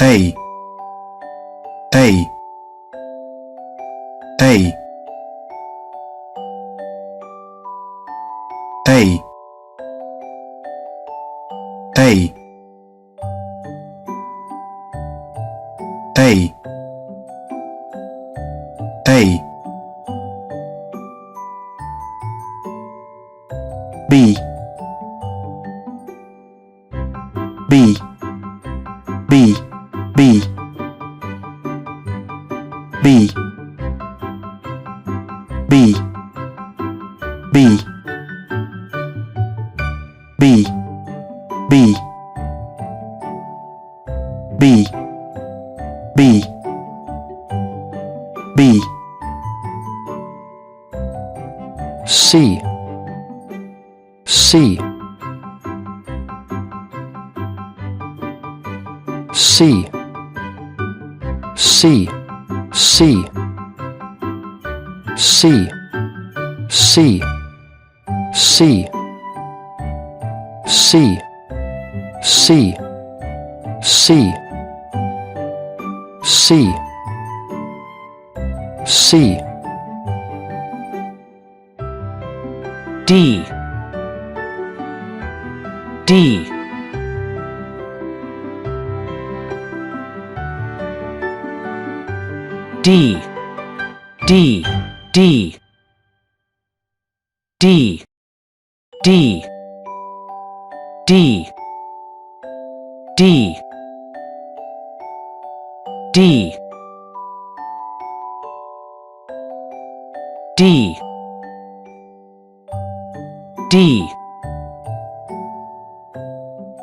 A A A A A A A B B B B B B B B B B B B C C C C C C C C C C C C C D D D D D D D D D D D D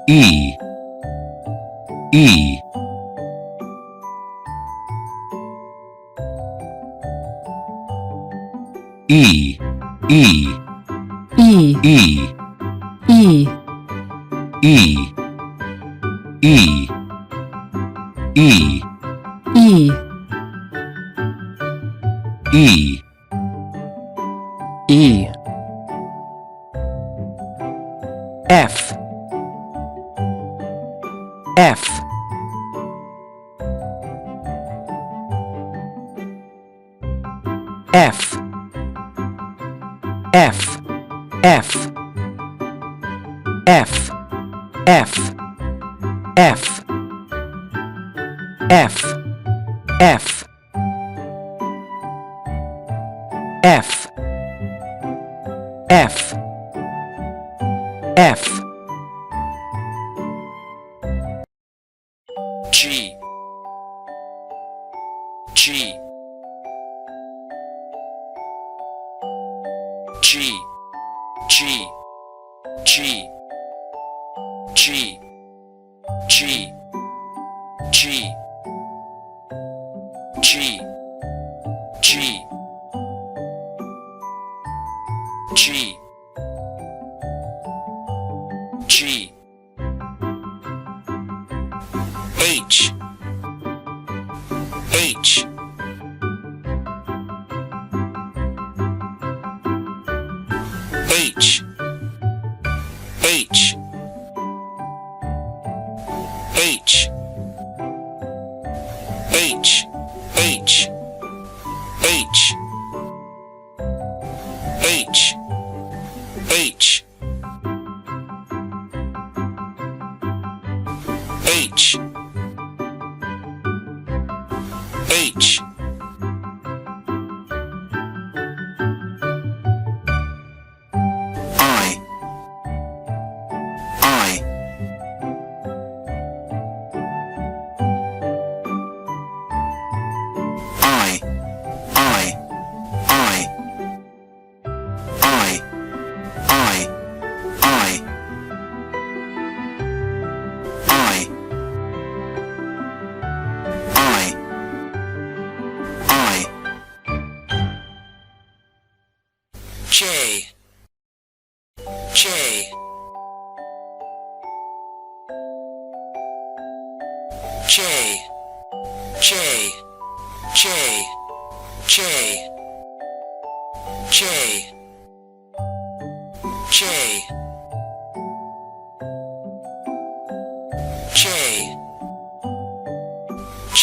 E E E E E E E E E E E E E F F F F F F F F F F F F F G G G G G G G G G G G G H H H H H H H H H H H H I I I I I I I I I I J J J J J J J J J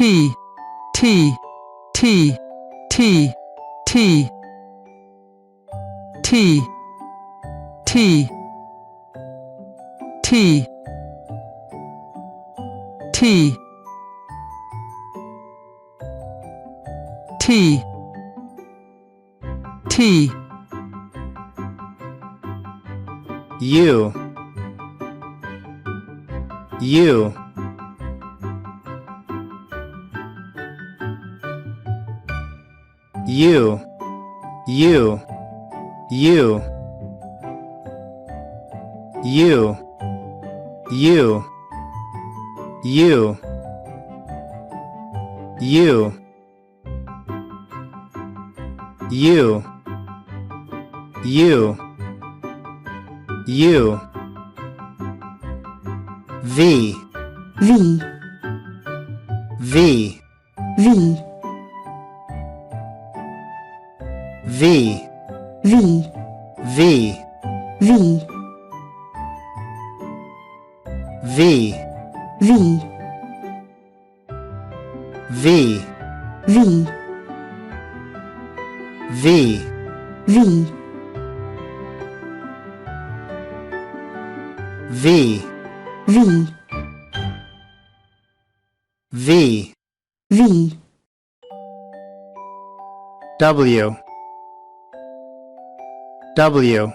T, T, T, T, T, T, T, T, T, T, T, U, U, U, U, U, U, U, U, U, U, U, U, V, V, V, V, V, V, V, V, V, V, V, V, V, V, V, V, V, V, W, W, W,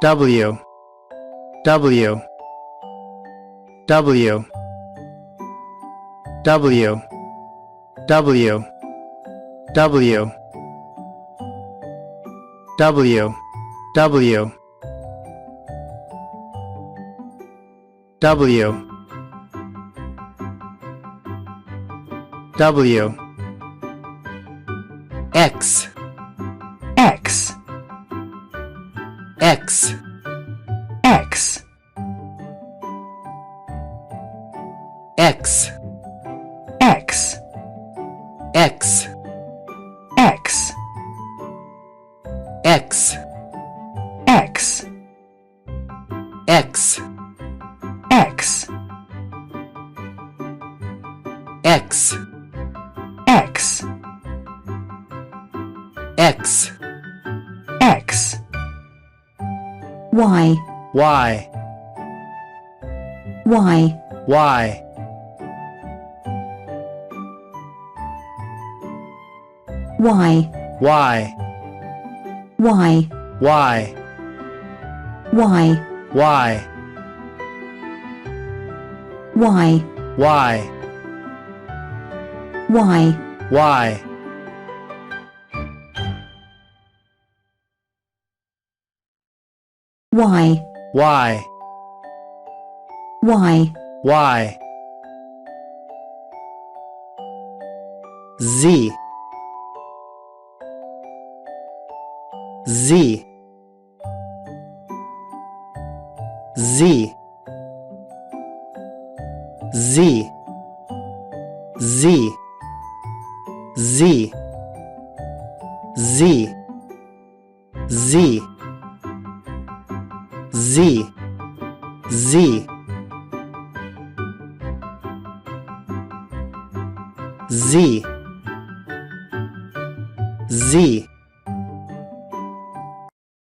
W, W, W, W, W, W, W, W, W, X, X, X, X, X, X, X, X, X, X, X, X, X, X, X, X, Y, Y, Y, Y, Y, Y, Y, Y, Y, Y, Y, Y, Y, Y, Y, Y, Y, Y, Z, Z, Z, Z, Z, Z, Z, Z, Z, Z, Z, Z,